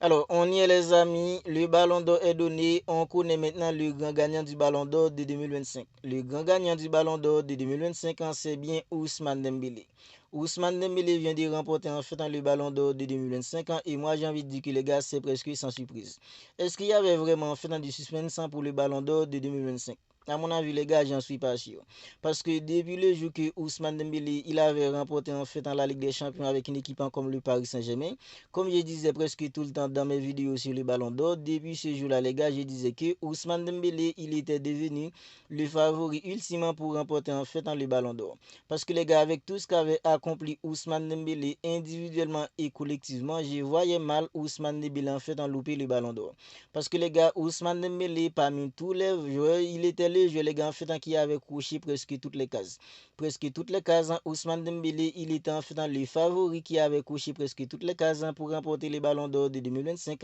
Alors, on y est les amis, le ballon d'or est donné, on connaît maintenant le grand gagnant du ballon d'or de 2025. Le grand gagnant du ballon d'or de 2025, c'est bien Ousmane Dembélé. Ousmane Dembélé vient de remporter en fait le ballon d'or de 2025 et moi j'ai envie de dire que les gars c'est presque sans surprise. Est-ce qu'il y avait vraiment en fait du suspense pour le ballon d'or de 2025? À mon avis les gars j'en suis pas sûr. Parce que depuis le jour que Ousmane Dembélé il avait remporté en fait la Ligue des Champions avec une équipe comme le Paris Saint-Germain, comme je disais presque tout le temps dans mes vidéos sur le ballon d'or, depuis ce jour-là, les gars, je disais que Ousmane Dembélé, il était devenu le favori ultimement pour remporter en fait le ballon d'or. Parce que les gars, avec tout ce qu'avait accompli Ousmane Dembélé individuellement et collectivement, je voyais mal Ousmane Dembélé en fait en louper le ballon d'or. Parce que les gars, Ousmane Dembélé, parmi tous les joueurs, il était le joueur, les gars, en fait, qui avait couché presque toutes les cases. Presque toutes les cases, Ousmane Dembélé, il était en fait le favori qui avait couché presque toutes les cases pour remporter les ballons d'or de 2025.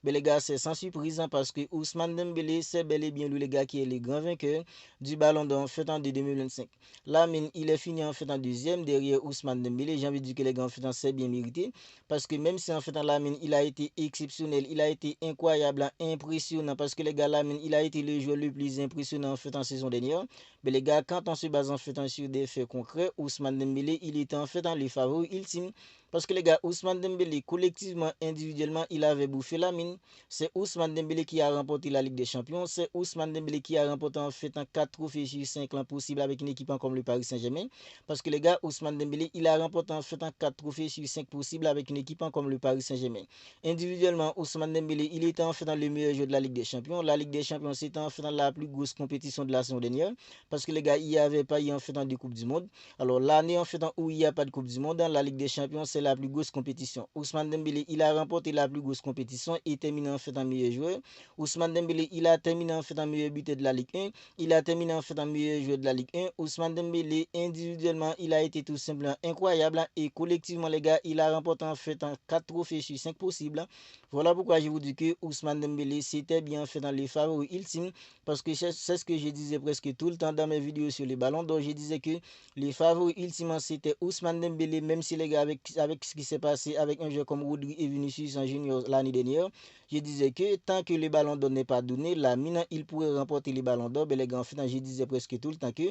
Mais les gars, c'est sans surprise parce que Ousmane Dembélé, c'est bel et bien lui, les gars, qui est le grand vainqueur du ballon d'or en fait de 2025. Lamine, il est fini en fait en deuxième derrière Ousmane Dembélé. J'ai envie de dire que les gars, en fait, c'est bien mérité parce que même si en fait Lamine, il a été exceptionnel, il a été incroyable, impressionnant parce que les gars, Lamine, il a été le joueur le plus impressionnant en fait en saison dernière. Mais les gars, quand on se base en fait sur des faits concrets, Ousmane Dembélé, il était en fait dans les favoris ultimes. Parce que les gars, Ousmane Dembélé, collectivement, individuellement, il avait bouffé la mine. C'est Ousmane Dembélé qui a remporté la Ligue des Champions. C'est Ousmane Dembélé qui a remporté en fait 4 trophées sur 5 ans possibles avec une équipe comme le Paris Saint-Germain. Parce que les gars, Ousmane Dembélé, il a remporté en fait 4 trophées sur 5 possibles avec une équipe comme le Paris Saint-Germain. Individuellement, Ousmane Dembélé, il était en fait dans le meilleur jeu de la Ligue des Champions. La Ligue des Champions, c'était en fait dans la plus grosse compétition de la saison dernière. Parce que les gars, il n'y avait pas eu en fait de Coupe du Monde. Alors l'année en fait où il n'y a pas de Coupe du Monde, dans la Ligue des Champions, c'est la plus grosse compétition. Ousmane Dembélé, il a remporté la plus grosse compétition et terminé en fait en meilleur joueur. Ousmane Dembélé, il a terminé en fait en meilleur buteur de la Ligue 1. Il a terminé en fait en meilleur joueur de la Ligue 1. Ousmane Dembélé, individuellement, il a été tout simplement incroyable et collectivement, les gars, il a remporté en fait 4 trophées sur 5 possibles. Voilà pourquoi je vous dis que Ousmane Dembélé, c'était bien fait dans les favoris ultimes parce que c'est ce que je disais presque tout le temps dans mes vidéos sur les ballons. Donc je disais que les favoris ultimement c'était Ousmane Dembélé, même si les gars avec ce qui s'est passé avec un jeu comme Rodri et Vinicius en junior l'année dernière, je disais que tant que le ballon d'or n'est pas donné, la mine il pourrait remporter les ballons d'or. Mais les gars, en fait, je disais presque tout le temps que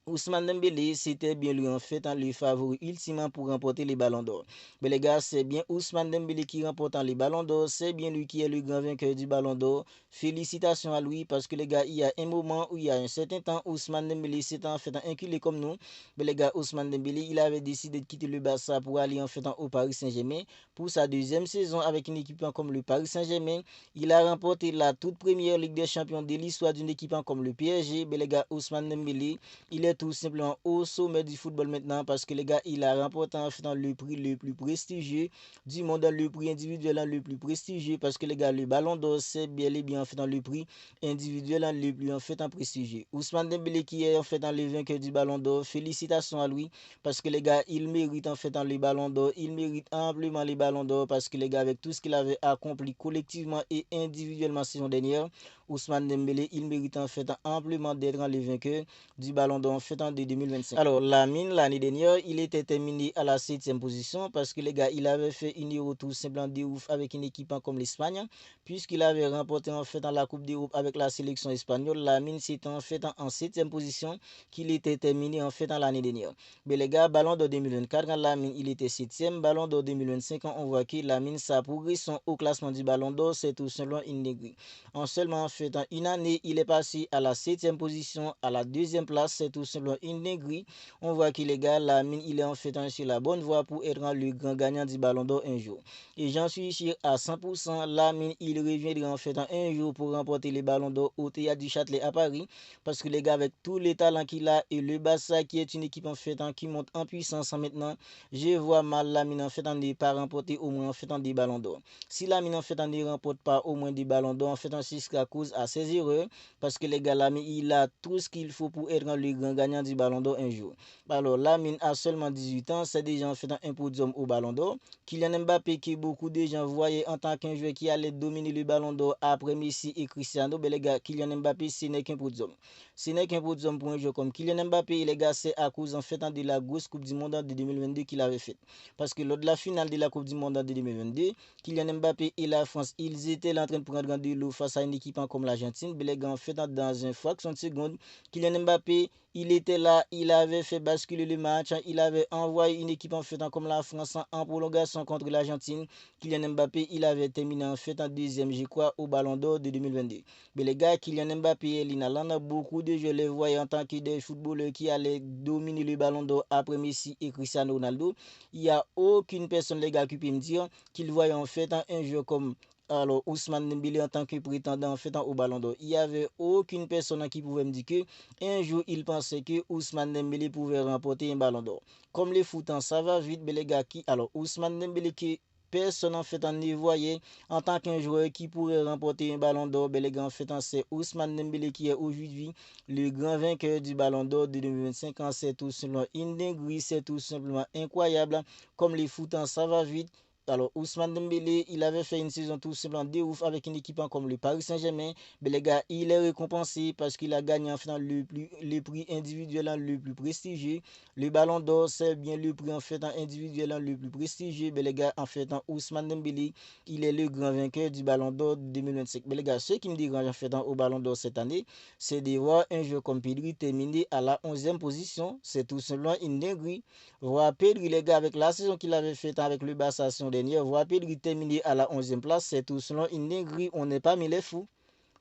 Ousmane Dembélé, c'était bien lui en fait le favori ultimement pour remporter les ballons d'or. Mais les gars, c'est bien Ousmane Dembélé qui remporte les ballons d'or. C'est bien lui qui est le grand vainqueur du ballon d'or. Félicitations à lui parce que les gars, il y a un moment où il y a un certain temps, Ousmane Dembélé s'était en fait inculé comme nous. Mais les gars, Ousmane Dembélé, il avait décidé de quitter le Barça pour aller en fait au Paris Saint-Germain pour sa deuxième saison avec une équipe comme le Paris Saint-Germain. Il a remporté la toute première Ligue des Champions de l'histoire d'une équipe comme le PSG. Mais les gars, Ousmane Dembélé, il est tout simplement au sommet du football maintenant parce que les gars, il a remporté en fait le prix le plus prestigieux du monde, le prix individuel le plus prestigieux parce que les gars, le ballon d'or, c'est bien et bien en fait dans le prix individuel le plus en fait en prestigieux. Ousmane Dembélé qui est en fait dans le vainqueur du ballon d'or, félicitations à lui parce que les gars, il mérite en fait dans le ballon d'or, il mérite amplement les ballons d'or parce que les gars, avec tout ce qu'il avait accompli collectivement et individuellement saison dernière, Ousmane Dembélé, il mérite en fait amplement d'être le vainqueur du ballon d'or en fait en 2025. Alors, Lamine, l'année dernière, il était terminé à la 7e position parce que les gars, il avait fait une Euro tout simplement de ouf avec une équipe comme l'Espagne, puisqu'il avait remporté en fait dans la Coupe d'Europe avec la sélection espagnole. Lamine, c'était en fait en 7e position qu'il était terminé en fait dans l'année dernière. Mais les gars, ballon d'or 2024, quand Lamine, il était 7e, ballon d'or 2025, on voit que Lamine, sa progression au classement du ballon d'or, c'est tout simplement une néglige. En seulement en fait une année, il est passé à la 7e position, à la 2e place, c'est tout simplement une dinguerie. On voit qu'il est gars, Lamine, il est en fait sur la bonne voie pour être le grand gagnant du ballon d'or un jour. Et j'en suis sûr à 100%, Lamine, il reviendra en fait un jour pour remporter les ballons d'or au Théâtre du Châtelet à Paris. Parce que les gars, avec tous les talents qu'il a et le Barça qui est une équipe en fait qui monte en puissance maintenant, je vois mal Lamine en fait ne pas remporter au moins en fait des ballons d'or. Si Lamine en fait ne remporte pas au moins des ballons d'or, en fait c'est à cause cause à ses erreurs parce que les gars, Lamine, il a tout ce qu'il faut pour être le grand gagnant du Ballon d'Or un jour. Alors, Lamine a seulement 18 ans, c'est déjà en fait un podium au Ballon d'Or. Kylian Mbappé, que beaucoup de gens voyaient en tant qu'un joueur qui allait dominer le Ballon d'Or après Messi et Cristiano, ben les gars, Kylian Mbappé, ce n'est qu'un podium. Ce n'est qu'un podium pour un joueur comme Kylian Mbappé, les gars, c'est à cause en fait de la grosse Coupe du Monde de 2022 qu'il avait faite. Parce que lors de la finale de la Coupe du Monde de 2022, Kylian Mbappé et la France, ils étaient en train de prendre de l'eau face à une équipe comme l'Argentine. Ben les gars, en fait, dans une fraction de seconde, Kylian Mbappé, il était là, il avait fait basculer le match, il avait envoyé une équipe en fait comme la France en prolongation contre l'Argentine. Kylian Mbappé, il avait terminé en fait en deuxième, je crois, au Ballon d'Or de 2022. Mais les gars, Kylian Mbappé et Lina Lana, beaucoup de jeux les voyaient en tant que des footballeurs qui allaient dominer le Ballon d'Or après Messi et Cristiano Ronaldo. Il n'y a aucune personne, les gars, qui peut me dire qu'ils voyaient en fait un jeu comme alors Ousmane Dembélé en tant que prétendant en fait au Ballon d'Or. Il n'y avait aucune personne qui pouvait me dire que un jour il pensait que Ousmane Dembélé pouvait remporter un Ballon d'Or. Comme les footants, ça va vite, mais les gars qui alors Ousmane Dembélé qui personne en fait en y voyait en tant qu'un joueur qui pourrait remporter un Ballon d'Or, ben les gars en fait c'est Ousmane Dembélé qui est aujourd'hui le grand vainqueur du Ballon d'Or de 2025. C'est tout simplement une dinguerie, c'est tout simplement incroyable. Comme les footants, ça va vite. Alors, Ousmane Dembélé, il avait fait une saison tout simplement de ouf avec une équipe comme le Paris Saint-Germain. Mais les gars, il est récompensé parce qu'il a gagné en fait le prix individuel le plus prestigieux. Le Ballon d'Or, c'est bien le prix en fait individuel le plus prestigieux. Mais les gars, en fait, Ousmane Dembélé, il est le grand vainqueur du Ballon d'Or 2025. Mais les gars, ce qui me dérange en fait au Ballon d'Or cette année, c'est de voir un joueur comme Pedri terminer à la 11e position. C'est tout simplement une dinguerie. Voir Pedri, les gars, avec la saison qu'il avait faite avec le Barça la saison dernière, voir Pedri terminer à la 11e place, c'est tout selon une dinguerie. On n'est pas mis les fous.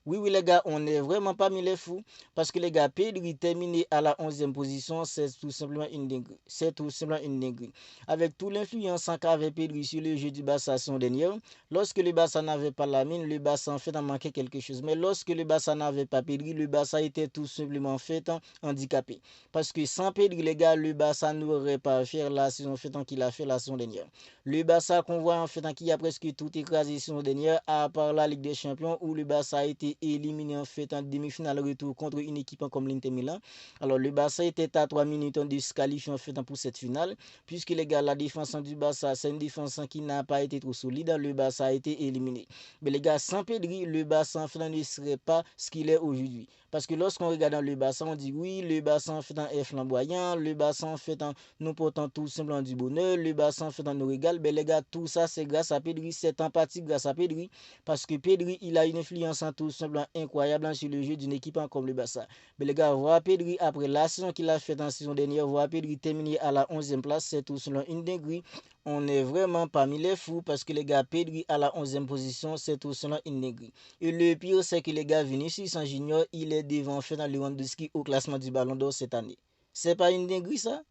Oui, oui, les gars, on n'est vraiment pas mis les fous. Parce que les gars, Pedri terminé à la 11e position, c'est tout simplement une dinguerie. C'est tout simplement une dinguerie. Avec toute l'influence qu'avait Pedri sur le jeu du Barça la saison dernière, lorsque le Barça n'avait pas la mine, le Barça en fait en manquait quelque chose. Mais lorsque le Barça n'avait pas Pedri, le Barça était tout simplement en fait handicapé. Parce que sans Pedri, les gars, le Barça n'aurait pas fait la saison fait qu'il a fait la saison dernière. Le Barça qu'on voit en fait qui a presque tout écrasé la saison dernière, à part la Ligue des Champions où le Barça a été éliminé en fait en demi-finale retour contre une équipe comme l'Inter Milan. Alors le Barça était à 3 minutes de se qualifier en fait pour cette finale, puisque les gars, la défense du Barça, c'est une défense qui n'a pas été trop solide. Le Barça a été éliminé. Mais les gars, sans Pedri, le Barça en fait ne serait pas ce qu'il est aujourd'hui. Parce que lorsqu'on regarde le Barça, on dit oui, le Barça en fait est flamboyant, le Barça en fait nous portant tout simplement du bonheur, le Barça en fait nous régale. Ben les gars, tout ça c'est grâce à Pedri, c'est empathique grâce à Pedri, parce que Pedri il a une influence tout simplement incroyable sur le jeu d'une équipe comme le Barça. Mais les gars, voir Pedri après la saison qu'il a fait en saison dernière, voir Pedri terminer à la 11e place, c'est tout simplement une dinguerie. On n'est vraiment parmi les fous parce que les gars, Pedri à la 11e position, c'est tout simplement une dinguerie. Et le pire, c'est que les gars, Vinicius Junior, il est devant en fait dans Lewandowski au classement du Ballon d'Or cette année. C'est pas une dinguerie ça?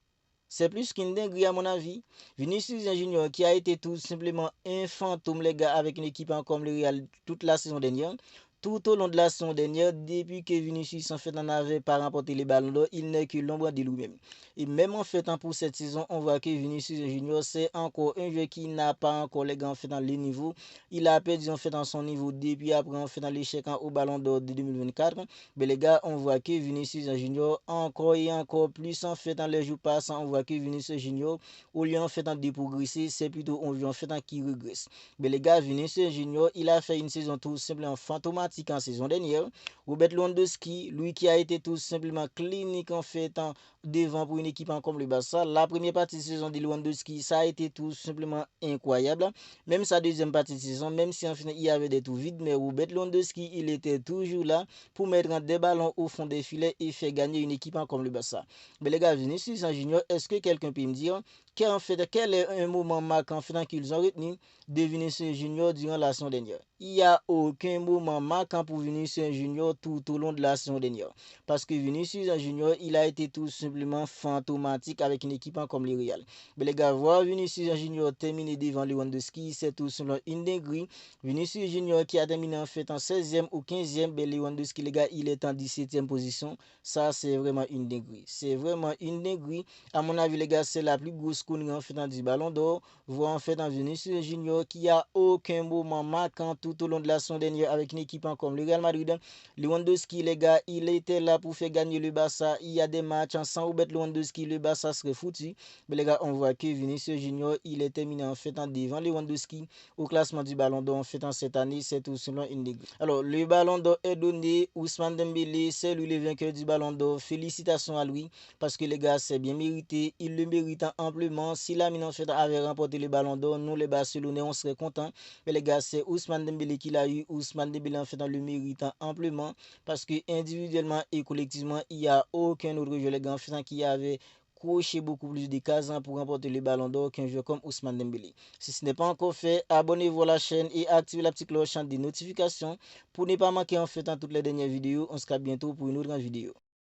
C'est plus qu'une dinguerie à mon avis. Vinicius Junior qui a été tout simplement un fantôme les gars avec une équipe comme le Real toute la saison dernière. Tout au long de la saison dernière, depuis que Vinicius en fait n'avait pas remporté les ballons d'or, il n'est que l'ombre de lui-même. Et même en fait pour cette saison, on voit que Vinicius Junior c'est encore un joueur qui n'a pas encore les gars en fait dans le niveau. Il a perdu en fait dans son niveau depuis après en fait dans l'échec au ballon d'or de 2024. Mais les gars, on voit que Vinicius Junior encore et encore plus en fait dans les jours passants, on voit que Vinicius Junior au lieu en fait de progresser, c'est plutôt un joueur en fait qui régresse. Mais les gars, Vinicius Junior, il a fait une saison tout simplement fantomatique en saison dernière. Robert Lewandowski, lui qui a été tout simplement clinique en fait devant pour une équipe comme le Barça. La première partie de saison de Lewandowski, ça a été tout simplement incroyable. Même sa deuxième partie de saison, même si en final il y avait des trous vides, mais Robert Lewandowski, il était toujours là pour mettre des ballons au fond des filets et faire gagner une équipe comme le Barça. Mais les gars, Vinicius Junior, est-ce que quelqu'un peut me dire quel est un moment marquant qu'ils ont retenu de Vinicius Junior durant la saison dernière? Il n'y a aucun moment marquant pour Vinicius Junior tout au long de la saison dernière. Parce que Vinicius Junior, il a été tout simplement fantomatique avec une équipe comme le Real. Mais les gars, voir Vinicius Junior terminer devant Lewandowski, c'est tout simplement une dinguerie. Vinicius Junior qui a terminé en fait en 16e ou 15e, ben Lewandowski, les gars, il est en 17e position. Ça, c'est vraiment une dinguerie. C'est vraiment une dinguerie. À mon avis, les gars, c'est la plus grosse connaît en fait du ballon d'or, voire en fait un Vinicius Junior qui a aucun moment marquant tout au long de la saison dernière avec une équipe comme le Real Madrid. Lewandowski, les gars, il était là pour faire gagner le Barça. Il y a des matchs sans Robert Lewandowski, le Barça serait foutu. Mais les gars, on voit que Vinicius Junior, il est terminé en fait en devant Lewandowski au classement du ballon d'or en fait en cette année. C'est tout selon une ligue. Alors, le ballon d'or est donné. Ousmane Dembélé, c'est lui le vainqueur du ballon d'or. Félicitations à lui parce que les gars, c'est bien mérité. Il le mérite amplement. Si Lamine en fait avait remporté le ballon d'or, nous les Barcelonais, on serait contents. Mais les gars, c'est Ousmane Dembélé qui l'a eu. Ousmane Dembélé en fait le mérite amplement parce que individuellement et collectivement, il n'y a aucun autre joueur les gars en fait qui avait coché beaucoup plus de cases pour remporter le ballon d'or qu'un joueur comme Ousmane Dembélé. Si ce n'est pas encore fait, abonnez-vous à la chaîne et activez la petite cloche des notifications pour ne pas manquer en fait toutes les dernières vidéos. On se capte bientôt pour une autre vidéo.